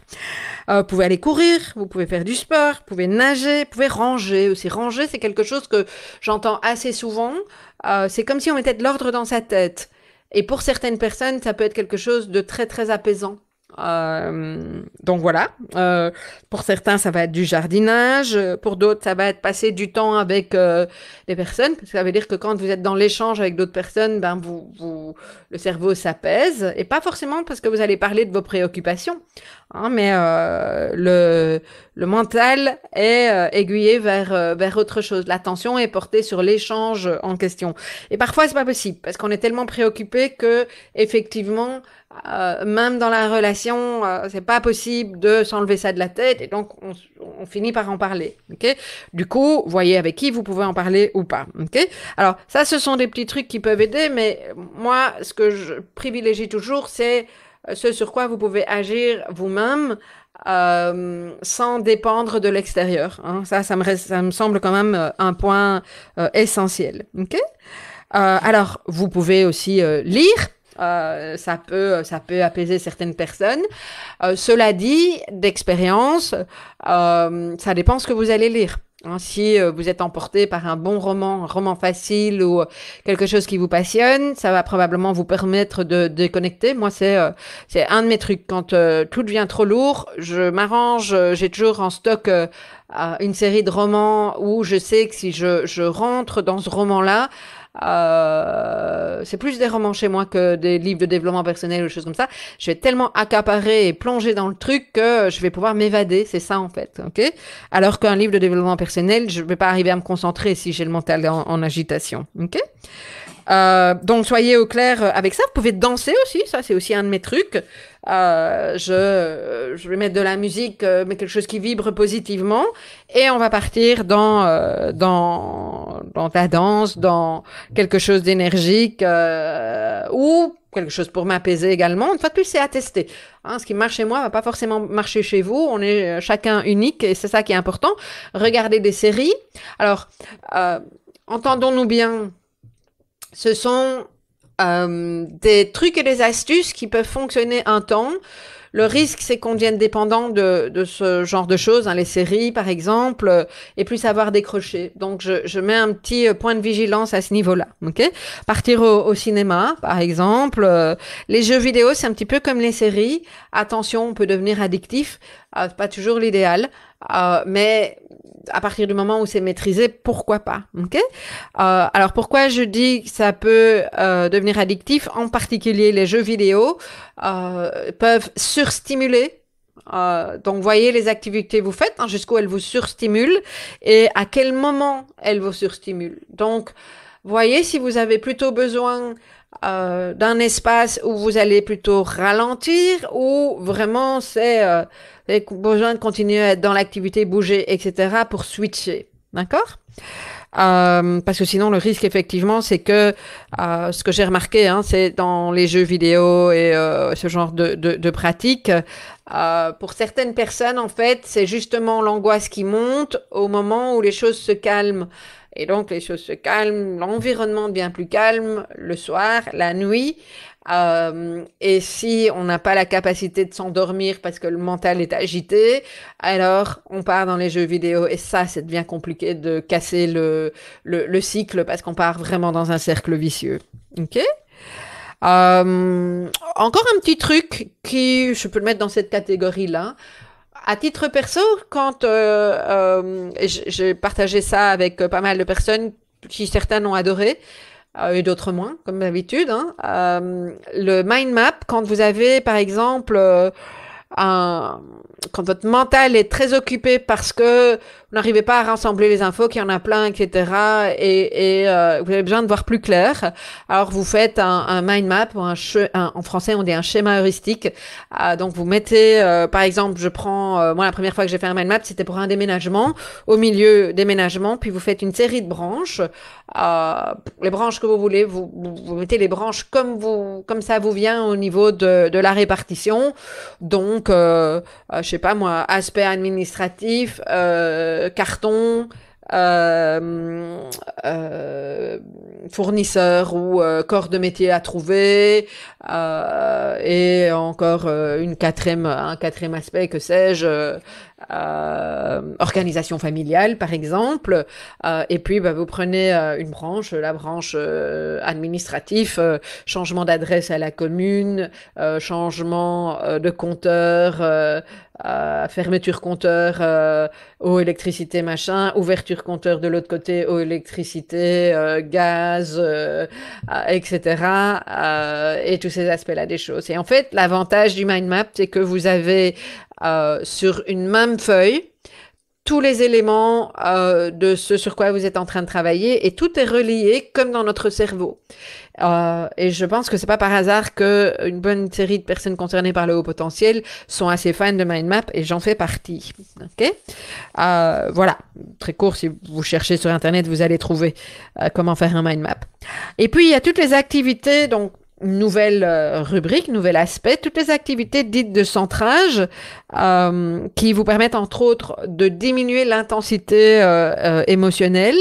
Vous pouvez aller courir, vous pouvez faire du sport, vous pouvez nager, vous pouvez ranger aussi. Ranger, c'est quelque chose que j'entends assez souvent. C'est comme si on mettait de l'ordre dans sa tête. Et pour certaines personnes, ça peut être quelque chose de très, très apaisant. Donc voilà, pour certains ça va être du jardinage, pour d'autres ça va être passer du temps avec des personnes, parce que ça veut dire que quand vous êtes dans l'échange avec d'autres personnes, ben le cerveau s'apaise, et pas forcément parce que vous allez parler de vos préoccupations, hein, mais le mental est aiguillé vers autre chose, l'attention est portée sur l'échange en question, et parfois c'est pas possible, parce qu'on est tellement préoccupé que effectivement même dans la relation, c'est pas possible de s'enlever ça de la tête et donc on finit par en parler. Ok. Du coup, voyez avec qui vous pouvez en parler ou pas. Ok. Alors ça, ce sont des petits trucs qui peuvent aider, mais moi, ce que je privilégie toujours, c'est ce sur quoi vous pouvez agir vous-même. Sans dépendre de l'extérieur. Hein. Ça me semble quand même un point essentiel. Ok. Alors, vous pouvez aussi lire. Ça peut apaiser certaines personnes. Cela dit, d'expérience, ça dépend ce que vous allez lire. Hein, si vous êtes emporté par un bon roman, un roman facile ou quelque chose qui vous passionne, ça va probablement vous permettre de déconnecter. Moi, c'est un de mes trucs. Quand tout devient trop lourd, je m'arrange. J'ai toujours en stock une série de romans où je sais que si je rentre dans ce roman-là, c'est plus des romans chez moi que des livres de développement personnel ou des choses comme ça. Je vais tellement accaparer et plonger dans le truc que je vais pouvoir m'évader. C'est ça, en fait. Ok. Alors qu'un livre de développement personnel, je vais pas arriver à me concentrer si j'ai le mental en agitation. Ok. Donc soyez au clair avec ça. Vous pouvez danser aussi, ça c'est aussi un de mes trucs. Je vais mettre de la musique, mais quelque chose qui vibre positivement, et on va partir dans la danse, dans quelque chose d'énergique ou quelque chose pour m'apaiser également. Une fois de plus, c'est à tester. Hein, ce qui marche chez moi va pas forcément marcher chez vous. On est chacun unique et c'est ça qui est important. Regardez des séries. Alors, entendons-nous bien. Ce sont des trucs et des astuces qui peuvent fonctionner un temps. Le risque, c'est qu'on devienne dépendant de ce genre de choses, hein, les séries par exemple, et plus savoir décrocher. Donc, je mets un petit point de vigilance à ce niveau-là. Ok. Partir au cinéma, par exemple. Les jeux vidéo, c'est un petit peu comme les séries. Attention, on peut devenir addictif. C'est pas toujours l'idéal. Mais à partir du moment où c'est maîtrisé, pourquoi pas, ok. Alors pourquoi je dis que ça peut devenir addictif, en particulier les jeux vidéo peuvent surstimuler. Donc voyez les activités que vous faites, hein, jusqu'où elles vous surstimulent et à quel moment elles vous surstimulent. Donc Voyez si vous avez plutôt besoin d'un espace où vous allez plutôt ralentir ou vraiment vous avez besoin de continuer à être dans l'activité, bouger, etc. pour switcher. D'accord? Parce que sinon, le risque, effectivement, c'est que ce que j'ai remarqué, hein, c'est dans les jeux vidéo et ce genre de pratiques, pour certaines personnes, en fait, c'est justement l'angoisse qui monte au moment où les choses se calment. Et donc, les choses se calment, l'environnement devient plus calme le soir, la nuit. Et si on n'a pas la capacité de s'endormir parce que le mental est agité, alors on part dans les jeux vidéo. Et ça, c'est bien compliqué de casser le cycle parce qu'on part vraiment dans un cercle vicieux. Ok? Encore un petit truc qui, je peux le mettre dans cette catégorie-là. À titre perso, quand j'ai partagé ça avec pas mal de personnes qui certaines ont adoré, et d'autres moins, comme d'habitude, hein. Le mind map, quand vous avez, par exemple, un, quand votre mental est très occupé parce que vous n'arrivez pas à rassembler les infos, qu'il y en a plein, etc., vous avez besoin de voir plus clair, alors vous faites un mind map, ou en français on dit un schéma heuristique. Donc vous mettez, par exemple, je prends, moi la première fois que j'ai fait un mind map, c'était pour un déménagement, au milieu déménagement, puis vous faites une série de branches, les branches que vous voulez, vous mettez les branches comme ça vous vient au niveau de la répartition. Donc, je sais pas moi, aspect administratif, carton, euh, euh, fournisseur ou corps de métier à trouver, et encore un quatrième aspect, que sais-je, organisation familiale par exemple, et puis bah, vous prenez une branche, la branche administratif, changement d'adresse à la commune, changement de compteur, fermeture compteur, eau, électricité, machin, ouverture compteur de l'autre côté, eau, électricité, gaz, etc. Et tous ces aspects-là des choses. Et en fait, l'avantage du mind map, c'est que vous avez sur une même feuille tous les éléments de ce sur quoi vous êtes en train de travailler, et tout est relié comme dans notre cerveau. Et je pense que c'est pas par hasard que une bonne série de personnes concernées par le haut potentiel sont assez fans de mind map, et j'en fais partie. Ok? Voilà, très court. Si vous cherchez sur internet, vous allez trouver comment faire un mind map. Et puis il y a toutes les activités, donc nouvelle rubrique, nouvel aspect, toutes les activités dites de centrage qui vous permettent entre autres de diminuer l'intensité émotionnelle.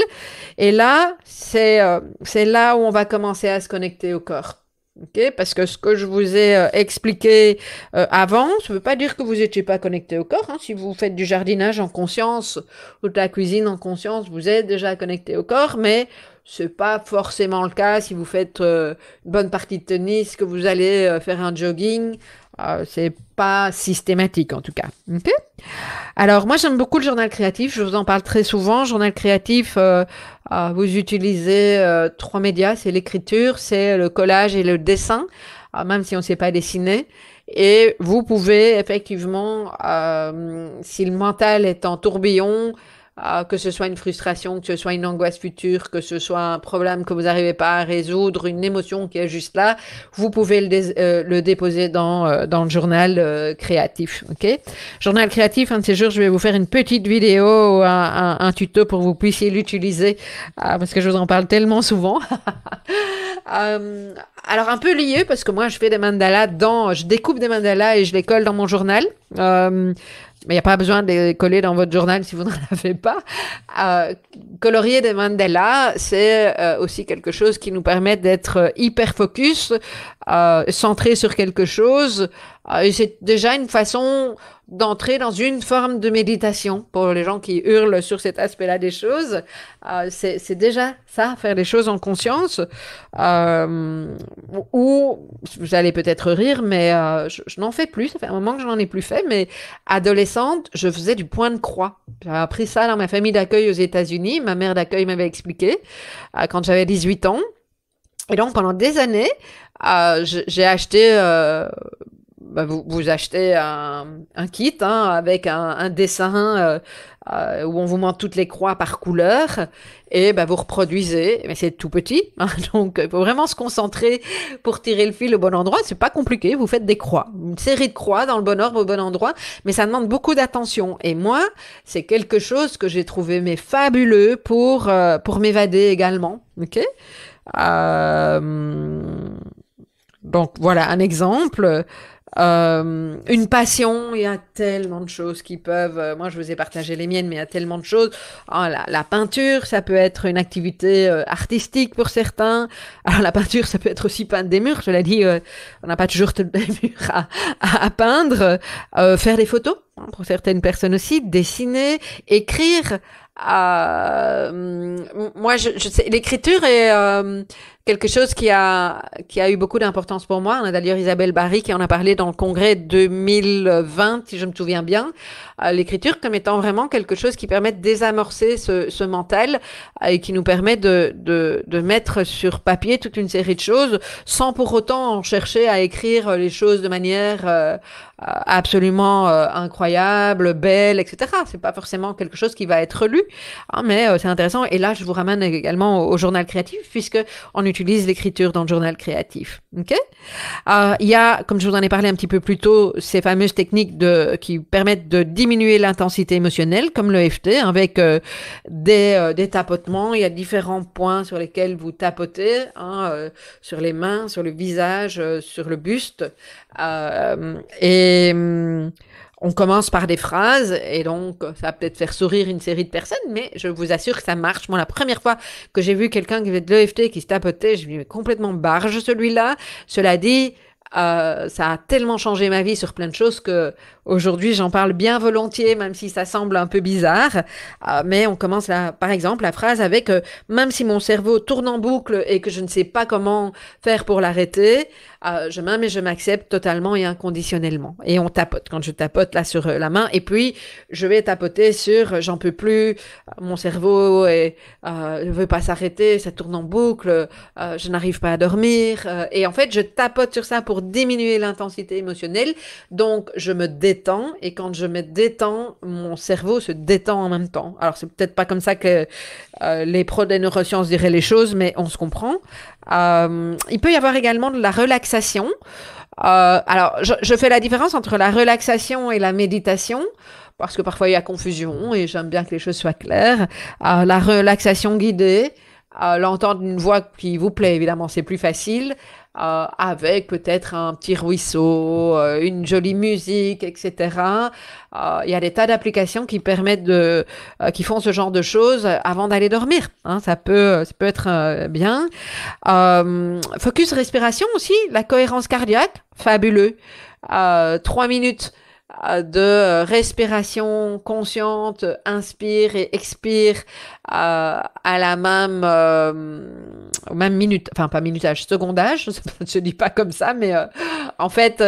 Et là, c'est là où on va commencer à se connecter au corps. Okay? Parce que ce que je vous ai expliqué avant, ça ne veut pas dire que vous n'étiez pas connecté au corps. Hein. Si vous faites du jardinage en conscience ou de la cuisine en conscience, vous êtes déjà connecté au corps, mais c'est pas forcément le cas si vous faites une bonne partie de tennis, que vous allez faire un jogging. C'est pas systématique en tout cas. Okay? Alors moi j'aime beaucoup le journal créatif, je vous en parle très souvent. Journal créatif, vous utilisez trois médias, c'est l'écriture, c'est le collage et le dessin, même si on ne sait pas dessiner. Et vous pouvez effectivement, si le mental est en tourbillon, que ce soit une frustration, que ce soit une angoisse future, que ce soit un problème que vous n'arrivez pas à résoudre, une émotion qui est juste là, vous pouvez le déposer dans le journal créatif. Ok? Journal créatif, un de ces jours, je vais vous faire une petite vidéo, un tuto pour que vous puissiez l'utiliser, parce que je vous en parle tellement souvent. Alors un peu lié, parce que moi je fais des mandalas je découpe des mandalas et je les colle dans mon journal. Mais il n'y a pas besoin de les coller dans votre journal si vous n'en avez pas. Colorier des mandalas, c'est aussi quelque chose qui nous permet d'être hyper focus, centré sur quelque chose. Et c'est déjà une façon d'entrer dans une forme de méditation. Pour les gens qui hurlent sur cet aspect-là des choses, c'est déjà ça, faire les choses en conscience. Ou vous allez peut-être rire, mais je n'en fais plus. Ça fait un moment que je n'en ai plus fait, mais adolescente, je faisais du point de croix. J'ai appris ça dans ma famille d'accueil aux États-Unis. Ma mère d'accueil m'avait expliqué quand j'avais 18 ans. Et donc, pendant des années, j'ai acheté... vous achetez un kit avec un dessin où on vous montre toutes les croix par couleur, et ben, vous reproduisez, mais c'est tout petit, hein, donc il faut vraiment se concentrer pour tirer le fil au bon endroit, c'est pas compliqué, vous faites des croix, une série de croix dans le bon ordre, au bon endroit, mais ça demande beaucoup d'attention, et moi, c'est quelque chose que j'ai trouvé mais fabuleux pour m'évader également, ok? Euh, donc voilà un exemple. Une passion, il y a tellement de choses qui peuvent. Moi, je vous ai partagé les miennes, mais il y a tellement de choses. Ah, la peinture, ça peut être une activité artistique pour certains. Alors la peinture, ça peut être aussi peindre des murs. Je l'ai dit, on n'a pas toujours des murs à peindre. Faire des photos, hein, pour certaines personnes aussi. Dessiner, écrire. Moi, je sais, l'écriture est quelque chose qui a eu beaucoup d'importance pour moi. On a d'ailleurs Isabelle Barry qui en a parlé dans le congrès 2020, si je me souviens bien. L'écriture comme étant vraiment quelque chose qui permet de désamorcer ce mental et qui nous permet de mettre sur papier toute une série de choses sans pour autant chercher à écrire les choses de manière absolument incroyable, belle, etc. C'est pas forcément quelque chose qui va être lu, hein, mais c'est intéressant. Et là, je vous ramène également au journal créatif, puisque on utilise l'écriture dans le journal créatif. Ok. Il y a, comme je vous en ai parlé un petit peu plus tôt, ces fameuses techniques qui permettent de diminuer l'intensité émotionnelle, comme le l'EFT, avec des tapotements. Il y a différents points sur lesquels vous tapotez, hein, sur les mains, sur le visage, sur le buste. On commence par des phrases et donc ça va peut-être faire sourire une série de personnes, mais je vous assure que ça marche. Moi, la première fois que j'ai vu quelqu'un qui faisait de l'EFT qui se tapotait, je me dis complètement barge celui-là. Cela dit, ça a tellement changé ma vie sur plein de choses que aujourd'hui j'en parle bien volontiers, même si ça semble un peu bizarre. Mais on commence là, par exemple, la phrase avec même si mon cerveau tourne en boucle et que je ne sais pas comment faire pour l'arrêter, je m'aime et je m'accepte totalement et inconditionnellement. Et on tapote. Quand je tapote là sur la main, et puis je vais tapoter sur j'en peux plus, mon cerveau ne veut pas s'arrêter, ça tourne en boucle, je n'arrive pas à dormir. Et en fait, je tapote sur ça pour diminuer l'intensité émotionnelle. Donc, je me détends et quand je me détends, mon cerveau se détend en même temps. Alors, c'est peut-être pas comme ça que les pros des neurosciences diraient les choses, mais on se comprend. Il peut y avoir également de la relaxation. Alors, je fais la différence entre la relaxation et la méditation, parce que parfois il y a confusion et j'aime bien que les choses soient claires. La relaxation guidée, l'entendre une voix qui vous plaît, évidemment, c'est plus facile. Avec peut-être un petit ruisseau, une jolie musique, etc. Il y a des tas d'applications qui permettent qui font ce genre de choses avant d'aller dormir. Hein, ça peut être bien. Focus respiration aussi, la cohérence cardiaque, fabuleux. 3 minutes de respiration consciente, inspire et expire à la même minute, enfin pas minutage, secondage, je dis pas comme ça, mais en fait,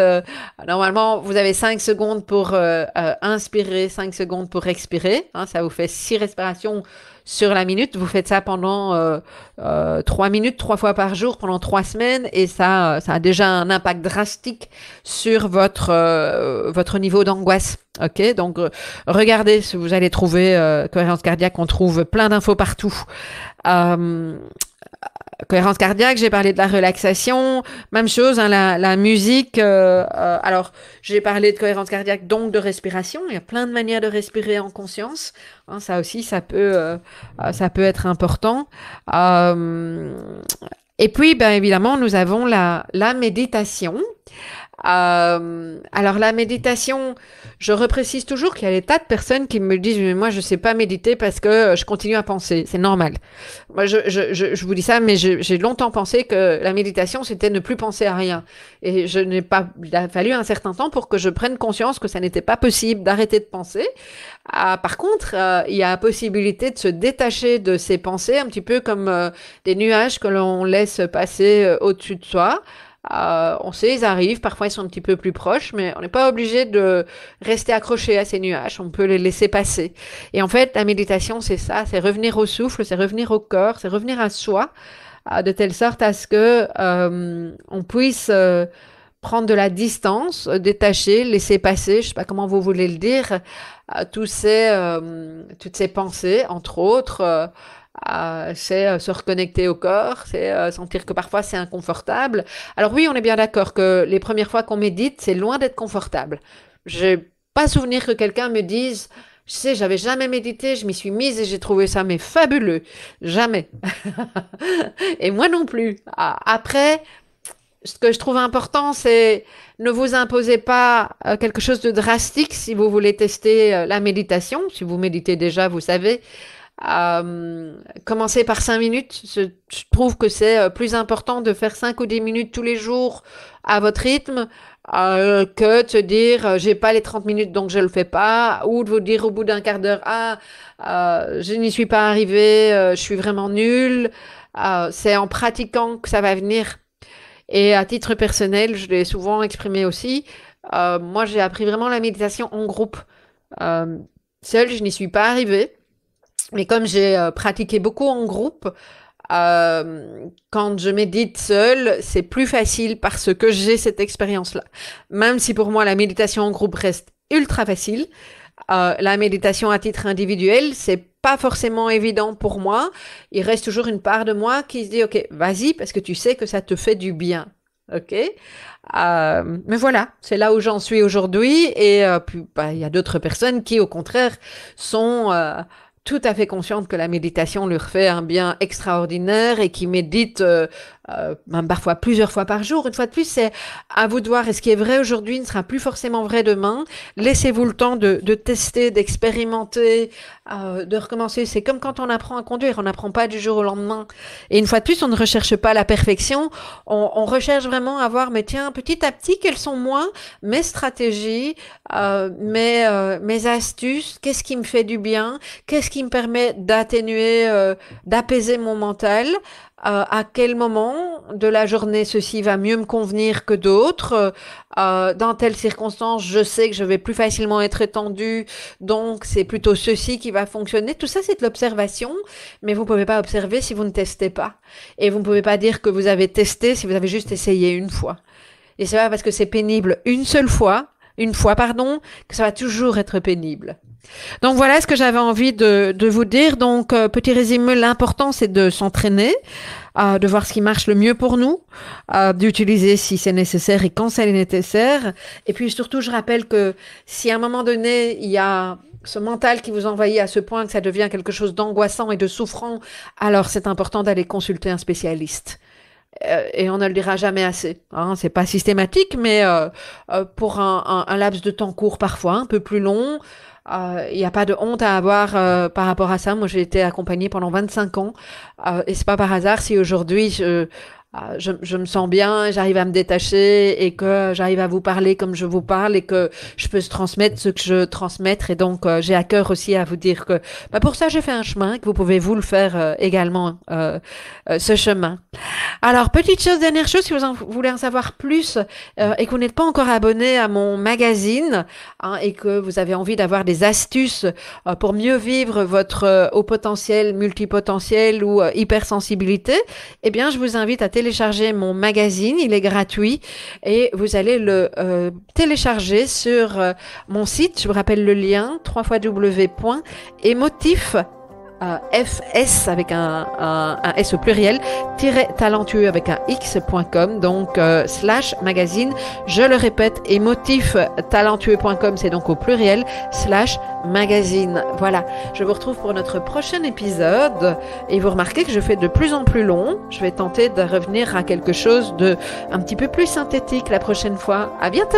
normalement, vous avez 5 secondes pour inspirer, 5 secondes pour expirer, hein, ça vous fait 6 respirations sur la minute. Vous faites ça pendant 3 minutes, 3 fois par jour, pendant 3 semaines, et ça a déjà un impact drastique sur votre niveau d'angoisse. Ok, donc regardez si vous allez trouver cohérence cardiaque, on trouve plein d'infos partout. Cohérence cardiaque, j'ai parlé de la relaxation, même chose, hein, la musique. Alors, j'ai parlé de cohérence cardiaque, donc de respiration. Il y a plein de manières de respirer en conscience. Hein, ça aussi, ça peut être important. Et puis, ben évidemment, nous avons la méditation. Alors la méditation, je reprécise toujours qu'il y a des tas de personnes qui me disent mais moi je sais pas méditer parce que je continue à penser. C'est normal. Moi je vous dis ça, mais j'ai longtemps pensé que la méditation c'était ne plus penser à rien. Et il a fallu un certain temps pour que je prenne conscience que ça n'était pas possible d'arrêter de penser. Par contre, il y a la possibilité de se détacher de ces pensées, un petit peu comme des nuages que l'on laisse passer au-dessus de soi. On sait, ils arrivent, parfois ils sont un petit peu plus proches, mais on n'est pas obligé de rester accroché à ces nuages, on peut les laisser passer. Et en fait, la méditation, c'est ça, c'est revenir au souffle, c'est revenir au corps, c'est revenir à soi, de telle sorte à ce que on puisse prendre de la distance, détacher, laisser passer, je sais pas comment vous voulez le dire, toutes ces pensées, entre autres. C'est se reconnecter au corps, c'est sentir que parfois c'est inconfortable. Alors oui, on est bien d'accord que les premières fois qu'on médite, c'est loin d'être confortable. J'ai pas souvenir que quelqu'un me dise, je sais, j'avais jamais médité, je m'y suis mise et j'ai trouvé ça mais fabuleux. Jamais. Et moi non plus. Après, ce que je trouve important, c'est ne vous imposez pas quelque chose de drastique si vous voulez tester la méditation. Si vous méditez déjà, vous savez. Commencer par 5 minutes. Je trouve que c'est plus important de faire 5 ou 10 minutes tous les jours à votre rythme que de se dire j'ai pas les 30 minutes donc je le fais pas, ou de vous dire au bout d'un quart d'heure je n'y suis pas arrivé, je suis vraiment nulle. C'est en pratiquant que ça va venir. Et à titre personnel, je l'ai souvent exprimé aussi, moi j'ai appris vraiment la méditation en groupe. Euh, Seule, je n'y suis pas arrivée. Mais comme j'ai pratiqué beaucoup en groupe, quand je médite seule, c'est plus facile parce que j'ai cette expérience-là. Même si pour moi la méditation en groupe reste ultra facile, la méditation à titre individuel, c'est pas forcément évident pour moi. Il reste toujours une part de moi qui se dit, ok, vas-y, parce que tu sais que ça te fait du bien. Ok, mais voilà, c'est là où j'en suis aujourd'hui. Et puis, il y a d'autres personnes qui, au contraire, sont tout à fait conscientes que la méditation leur fait un bien extraordinaire et qui méditent même parfois plusieurs fois par jour. Une fois de plus, c'est à vous de voir. Et ce qui est vrai aujourd'hui ne sera plus forcément vrai demain. Laissez-vous le temps de tester, d'expérimenter, de recommencer. C'est comme quand on apprend à conduire. On n'apprend pas du jour au lendemain. Et une fois de plus, on ne recherche pas la perfection. On recherche vraiment à voir, mais tiens, petit à petit, quelles sont moi, mes stratégies, mes astuces, qu'est-ce qui me fait du bien, qu'est-ce qui me permet d'atténuer, d'apaiser mon mental. À quel moment de la journée ceci va mieux me convenir que d'autres. Dans telles circonstances, je sais que je vais plus facilement être étendue, donc c'est plutôt ceci qui va fonctionner. Tout ça, c'est de l'observation, mais vous ne pouvez pas observer si vous ne testez pas. Et vous ne pouvez pas dire que vous avez testé si vous avez juste essayé une fois. Et c'est pas parce que c'est pénible une fois, pardon, que ça va toujours être pénible. Donc voilà ce que j'avais envie de vous dire. Donc petit résumé, l'important c'est de s'entraîner, de voir ce qui marche le mieux pour nous, d'utiliser si c'est nécessaire et quand c'est nécessaire. Et puis surtout, je rappelle que si à un moment donné, il y a ce mental qui vous envahit à ce point que ça devient quelque chose d'angoissant et de souffrant, alors c'est important d'aller consulter un spécialiste. Et on ne le dira jamais assez. Hein, c'est pas systématique, mais pour un laps de temps court parfois, un peu plus long, il n'y a pas de honte à avoir par rapport à ça. Moi, j'ai été accompagnée pendant 25 ans et c'est pas par hasard si aujourd'hui je me sens bien, j'arrive à me détacher et que j'arrive à vous parler comme je vous parle et que je peux se transmettre ce que je transmettre. Et donc, j'ai à cœur aussi à vous dire que pour ça, j'ai fait un chemin, que vous pouvez vous le faire également, ce chemin. Alors, petite chose, dernière chose, si vous voulez en savoir plus et que vous n'êtes pas encore abonné à mon magazine et que vous avez envie d'avoir des astuces pour mieux vivre votre haut potentiel, multipotentiel ou hypersensibilité, eh bien, je vous invite à télécharger mon magazine. Il est gratuit et vous allez le télécharger sur mon site. Je vous rappelle le lien www.emotif fs avec un s au pluriel talentueux avec un x.com, donc /magazine. Je le répète, emotiftalentueux.com, c'est donc au pluriel /magazine. Voilà, je vous retrouve pour notre prochain épisode et vous remarquez que je fais de plus en plus long. Je vais tenter de revenir à quelque chose de un petit peu plus synthétique la prochaine fois. À bientôt.